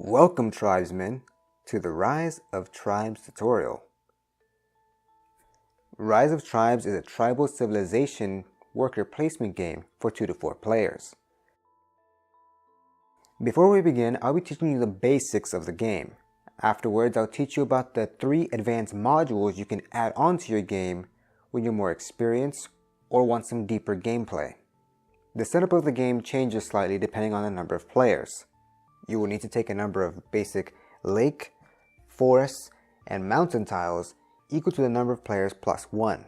Welcome, tribesmen, to the Rise of Tribes tutorial. Rise of Tribes is a tribal civilization worker placement game for 2 to 4 players. Before we begin, I'll be teaching you the basics of the game. Afterwards, I'll teach you about the 3 advanced modules you can add onto your game when you're more experienced or want some deeper gameplay. The setup of the game changes slightly depending on the number of players. You will need to take a number of basic lake, forest, and mountain tiles equal to the number of players plus 1.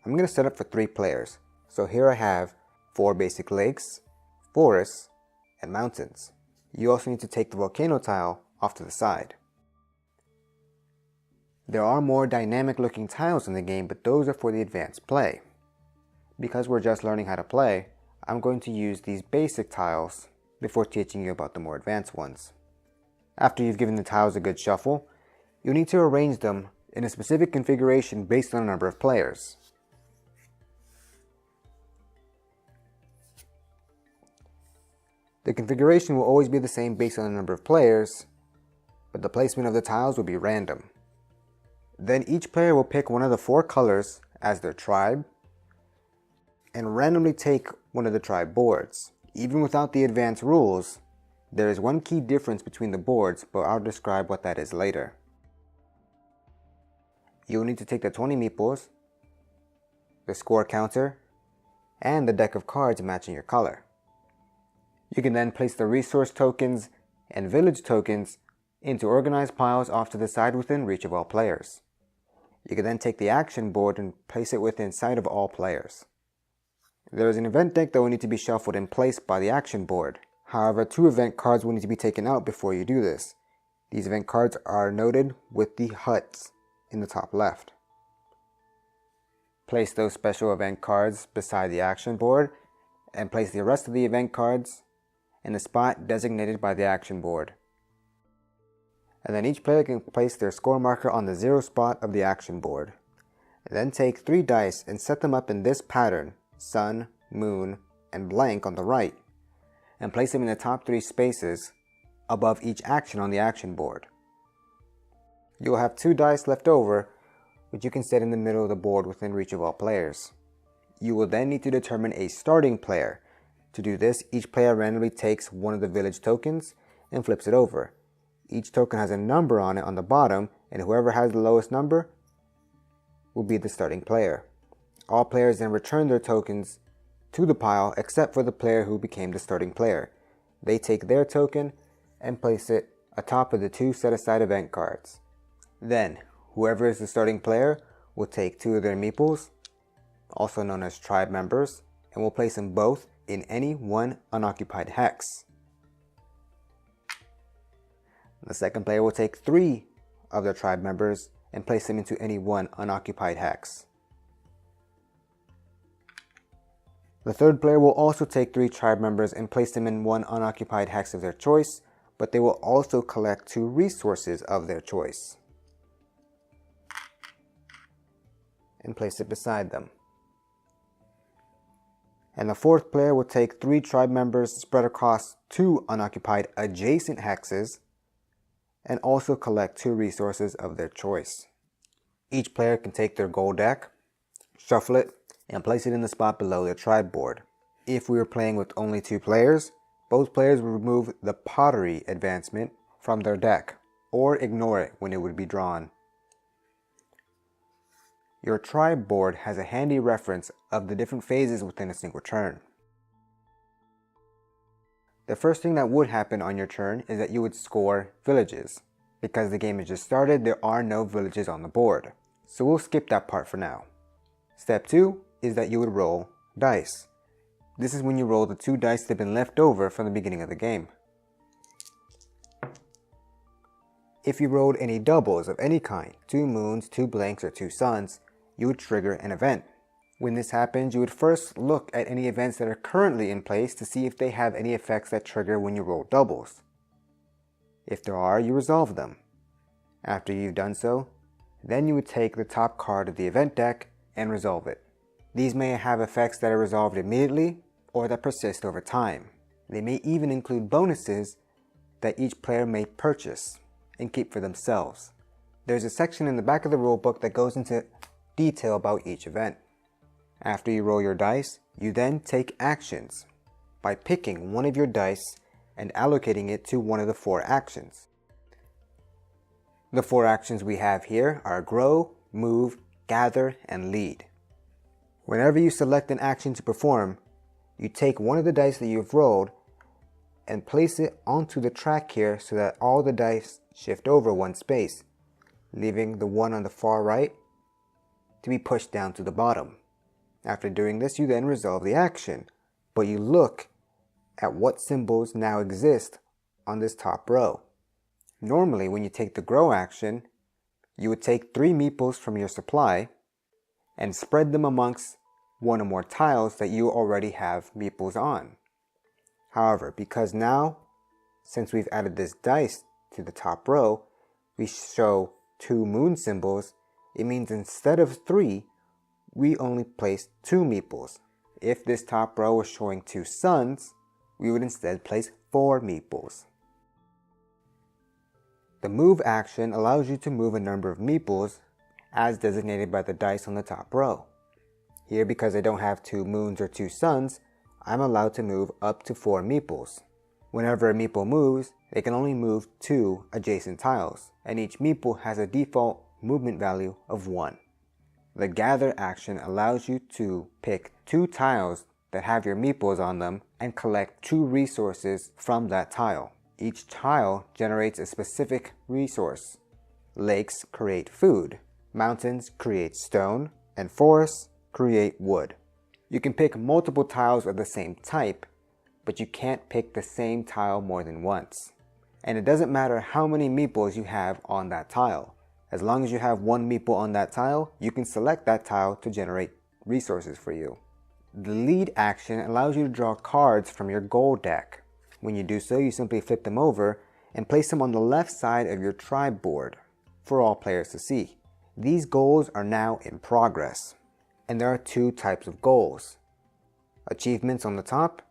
I'm going to set up for 3 players. So here I have 4 basic lakes, forests, and mountains. You also need to take the volcano tile off to the side. There are more dynamic looking tiles in the game, but those are for the advanced play. Because we're just learning how to play, I'm going to use these basic tiles before teaching you about the more advanced ones. After you've given the tiles a good shuffle, you'll need to arrange them in a specific configuration based on the number of players. The configuration will always be the same based on the number of players, but the placement of the tiles will be random. Then each player will pick one of the 4 colors as their tribe and randomly take one of the tribe boards. Even without the advanced rules, there is one key difference between the boards, but I'll describe what that is later. You'll need to take the 20 meatballs, the score counter, and the deck of cards matching your color. You can then place the resource tokens and village tokens into organized piles off to the side within reach of all players. You can then take the action board and place it within sight of all players. There is an event deck that will need to be shuffled and placed by the action board. However, 2 event cards will need to be taken out before you do this. These event cards are noted with the huts in the top left. Place those special event cards beside the action board and place the rest of the event cards in the spot designated by the action board. And then each player can place their score marker on the 0 spot of the action board. And then take 3 dice and set them up in this pattern: sun, moon, and blank on the right, and place them in the top 3 spaces above each action on the action board. You will have 2 dice left over, which you can set in the middle of the board within reach of all players. You will then need to determine a starting player. To do this, each player randomly takes one of the village tokens and flips it over. Each token has a number on it on the bottom, and whoever has the lowest number will be the starting player. All players then return their tokens to the pile except for the player who became the starting player. They take their token and place it atop of the 2 set aside event cards. Then, whoever is the starting player will take 2 of their meeples, also known as tribe members, and will place them both in any one unoccupied hex. The second player will take 3 of their tribe members and place them into any one unoccupied hex. The third player will also take 3 tribe members and place them in one unoccupied hex of their choice, but they will also collect 2 resources of their choice and place it beside them. And the fourth player will take 3 tribe members spread across 2 unoccupied adjacent hexes and also collect 2 resources of their choice. Each player can take their gold deck, shuffle it, and place it in the spot below their tribe board. If we were playing with only 2 players, both players would remove the pottery advancement from their deck, or ignore it when it would be drawn. Your tribe board has a handy reference of the different phases within a single turn. The first thing that would happen on your turn is that you would score villages. Because the game has just started, there are no villages on the board, so we'll skip that part for now. Step 2 is that you would roll dice. This is when you roll the 2 dice that have been left over from the beginning of the game. If you rolled any doubles of any kind, 2 moons, 2 blanks, or 2 suns, you would trigger an event. When this happens, you would first look at any events that are currently in place to see if they have any effects that trigger when you roll doubles. If there are, you resolve them. After you've done so, then you would take the top card of the event deck and resolve it. These may have effects that are resolved immediately or that persist over time. They may even include bonuses that each player may purchase and keep for themselves. There's a section in the back of the rulebook that goes into detail about each event. After you roll your dice, you then take actions by picking one of your dice and allocating it to one of the 4 actions. The 4 actions we have here are grow, move, gather, and lead. Whenever you select an action to perform, you take one of the dice that you've rolled and place it onto the track here so that all the dice shift over one space, leaving the one on the far right to be pushed down to the bottom. After doing this, you then resolve the action, but you look at what symbols now exist on this top row. Normally, when you take the grow action, you would take 3 meeples from your supply and spread them amongst one or more tiles that you already have meeples on. However, because now, since we've added this dice to the top row, we show 2 moon symbols, it means instead of 3, we only place 2 meeples. If this top row was showing 2 suns, we would instead place 4 meeples. The move action allows you to move a number of meeples as designated by the dice on the top row. Here, because I don't have 2 moons or 2 suns, I'm allowed to move up to 4 meeples. Whenever a meeple moves, they can only move 2 adjacent tiles, and each meeple has a default movement value of 1. The gather action allows you to pick 2 tiles that have your meeples on them and collect 2 resources from that tile. Each tile generates a specific resource. Lakes create food, mountains create stone, and forests create wood. You can pick multiple tiles of the same type, but you can't pick the same tile more than once. And it doesn't matter how many meeples you have on that tile. As long as you have 1 meeple on that tile, you can select that tile to generate resources for you. The lead action allows you to draw cards from your goal deck. When you do so, you simply flip them over and place them on the left side of your tribe board for all players to see. These goals are now in progress, and there are 2 types of goals: achievements on the top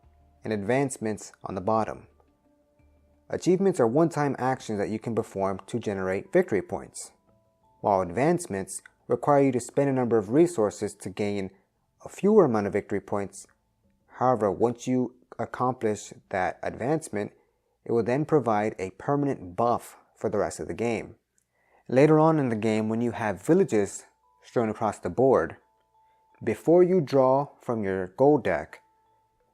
and advancements on the bottom. Achievements are one-time actions that you can perform to generate victory points, while advancements require you to spend a number of resources to gain a fewer amount of victory points. However, once you accomplish that advancement, it will then provide a permanent buff for the rest of the game. Later on in the game, when you have villages strewn across the board, before you draw from your goal deck,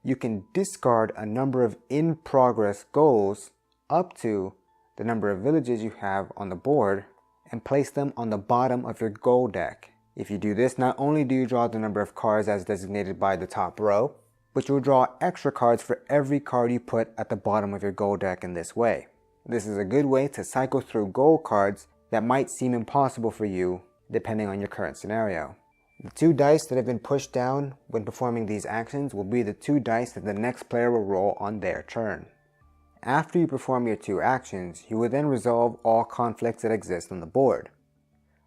you can discard a number of in-progress goals up to the number of villages you have on the board and place them on the bottom of your goal deck. If you do this, not only do you draw the number of cards as designated by the top row, but you'll draw extra cards for every card you put at the bottom of your goal deck in this way. This is a good way to cycle through goal cards that might seem impossible for you depending on your current scenario. The 2 dice that have been pushed down when performing these actions will be the 2 dice that the next player will roll on their turn. After you perform your 2 actions, you will then resolve all conflicts that exist on the board.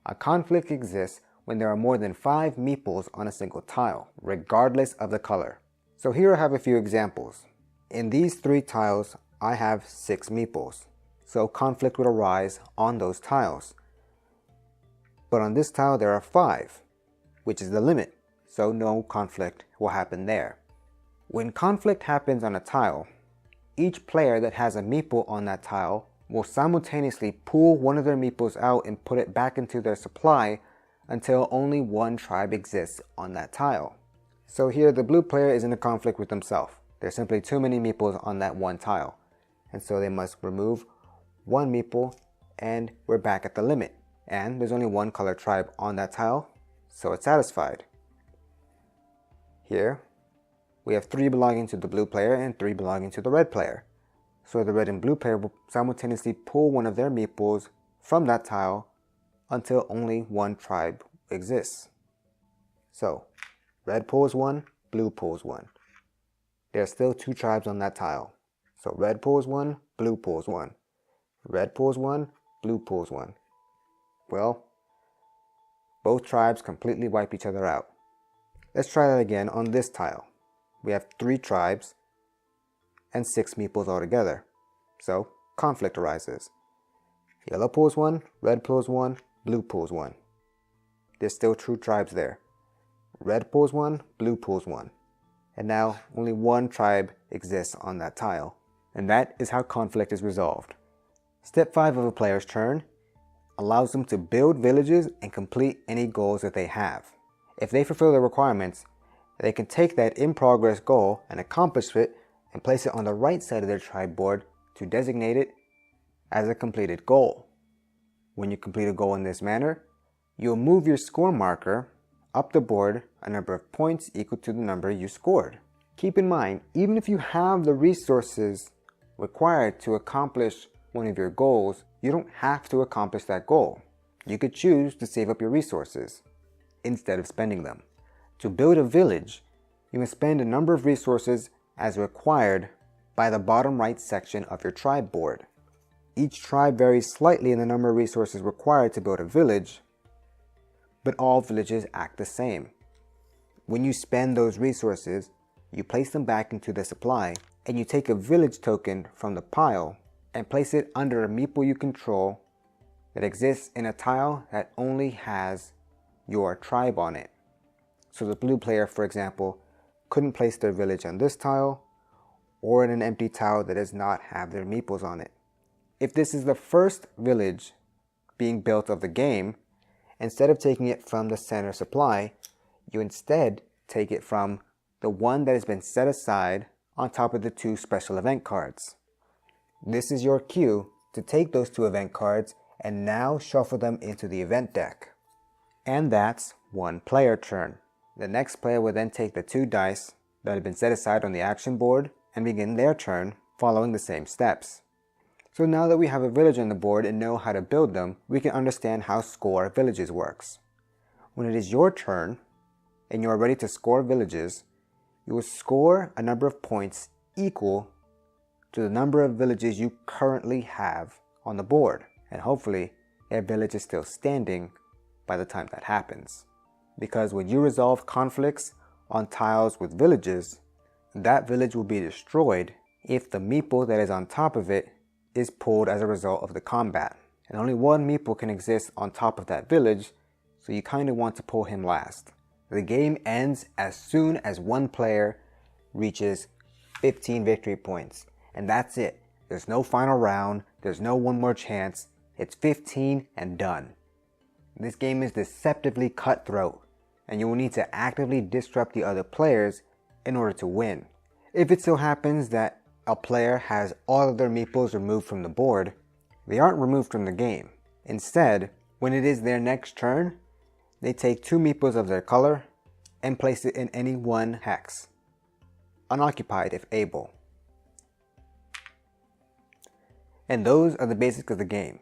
A conflict exists when there are more than 5 meeples on a single tile, regardless of the color. So here I have a few examples. In these 3 tiles, I have 6 meeples, so conflict would arise on those tiles. But on this tile there are 5, which is the limit, so no conflict will happen there. When conflict happens on a tile, each player that has a meeple on that tile will simultaneously pull one of their meeples out and put it back into their supply until only one tribe exists on that tile. So here the blue player is in a conflict with himself. There's simply too many meeples on that one tile, and so they must remove one meeple and we're back at the limit. And there's only one color tribe on that tile, so it's satisfied. Here we have 3 belonging to the blue player and 3 belonging to the red player. So the red and blue player will simultaneously pull one of their meeples from that tile until only one tribe exists. So red pulls 1, blue pulls 1. There are still 2 tribes on that tile. So red pulls 1, blue pulls 1. Red pulls 1, blue pulls 1. Well, both tribes completely wipe each other out. Let's try that again on this tile. We have 3 tribes and 6 meeples altogether. So conflict arises. Yellow pulls one, red pulls one, blue pulls one. There's still two tribes there. Red pulls one, blue pulls one. And now only one tribe exists on that tile. And that is how conflict is resolved. Step 5 of a player's turn allows them to build villages and complete any goals that they have. If they fulfill the requirements, they can take that in progress goal and accomplish it and place it on the right side of their tribe board to designate it as a completed goal. When you complete a goal in this manner, you'll move your score marker up the board a number of points equal to the number you scored. Keep in mind, even if you have the resources required to accomplish one of your goals, you don't have to accomplish that goal. You could choose to save up your resources instead of spending them. To build a village, you must spend a number of resources as required by the bottom right section of your tribe board. Each tribe varies slightly in the number of resources required to build a village, but all villages act the same. When you spend those resources, you place them back into the supply, and you take a village token from the pile and place it under a meeple you control that exists in a tile that only has your tribe on it. So the blue player, for example, couldn't place their village on this tile or in an empty tile that does not have their meeples on it. If this is the first village being built of the game, instead of taking it from the center supply, you instead take it from the one that has been set aside on top of the 2 special event cards. This is your cue to take those 2 event cards and now shuffle them into the event deck. And that's one player turn. The next player will then take the 2 dice that have been set aside on the action board and begin their turn following the same steps. So now that we have a village on the board and know how to build them, we can understand how score villages works. When it is your turn and you are ready to score villages, you will score a number of points equal to the number of villages you currently have on the board. And hopefully, their village is still standing by the time that happens. Because when you resolve conflicts on tiles with villages, that village will be destroyed if the meeple that is on top of it is pulled as a result of the combat. And only one meeple can exist on top of that village, so you kind of want to pull him last. The game ends as soon as one player reaches 15 victory points. And that's it. There's no final round, there's no one more chance. It's 15 and done. This game is deceptively cutthroat, and you will need to actively disrupt the other players in order to win. If it so happens that a player has all of their meeples removed from the board, they aren't removed from the game. Instead, when it is their next turn, they take 2 meeples of their color and place it in any one hex, unoccupied if able. And those are the basics of the game.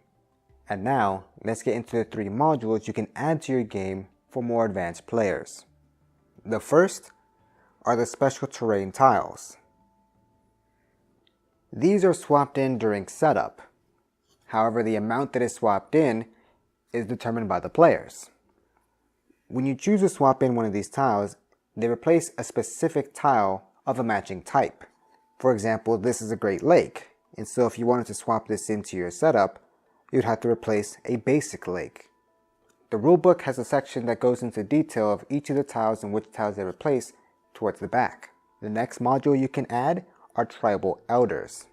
And now, let's get into the 3 modules you can add to your game for more advanced players. The first are the special terrain tiles. These are swapped in during setup. However, the amount that is swapped in is determined by the players. When you choose to swap in one of these tiles, they replace a specific tile of a matching type. For example, this is a Great Lake, and so if you wanted to swap this into your setup, you'd have to replace a basic lake. The rulebook has a section that goes into detail of each of the tiles and which tiles they replace towards the back. The next module you can add are tribal elders.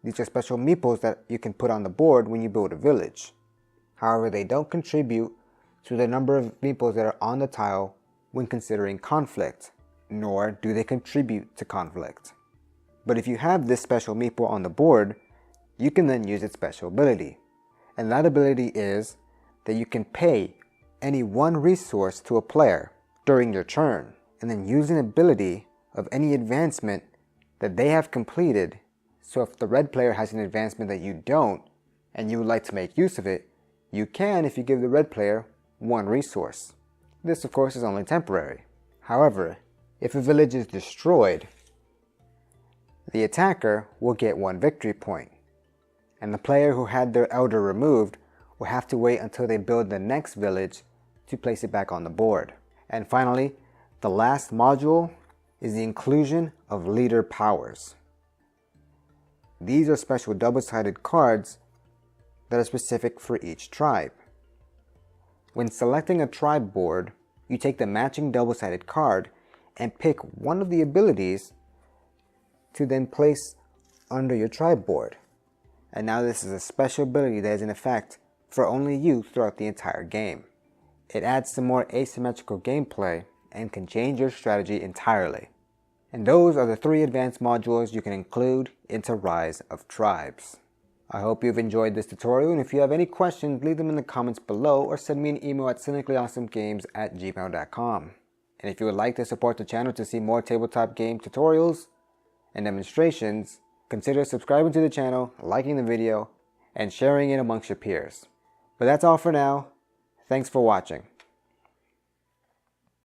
These are special meeples that you can put on the board when you build a village. However, they don't contribute to the number of meeples that are on the tile when considering conflict, nor do they contribute to conflict. But if you have this special meeple on the board, you can then use its special ability. And that ability is that you can pay any one resource to a player during your turn, and then use an ability of any advancement that they have completed. So if the red player has an advancement that you don't, and you would like to make use of it, you can if you give the red player one resource. This of course is only temporary. However, if a village is destroyed, the attacker will get 1 victory point, and the player who had their elder removed will have to wait until they build the next village to place it back on the board. And finally, the last module is the inclusion of leader powers. These are special double-sided cards that are specific for each tribe. When selecting a tribe board, you take the matching double-sided card and pick one of the abilities to then place under your tribe board. And now this is a special ability that is in effect for only you throughout the entire game. It adds some more asymmetrical gameplay and can change your strategy entirely. And those are the 3 advanced modules you can include into Rise of Tribes. I hope you've enjoyed this tutorial, and if you have any questions, leave them in the comments below or send me an email at cynicallyawesomegames@gmail.com. And if you would like to support the channel to see more tabletop game tutorials and demonstrations, consider subscribing to the channel, liking the video, and sharing it amongst your peers. But that's all for now. Thanks for watching.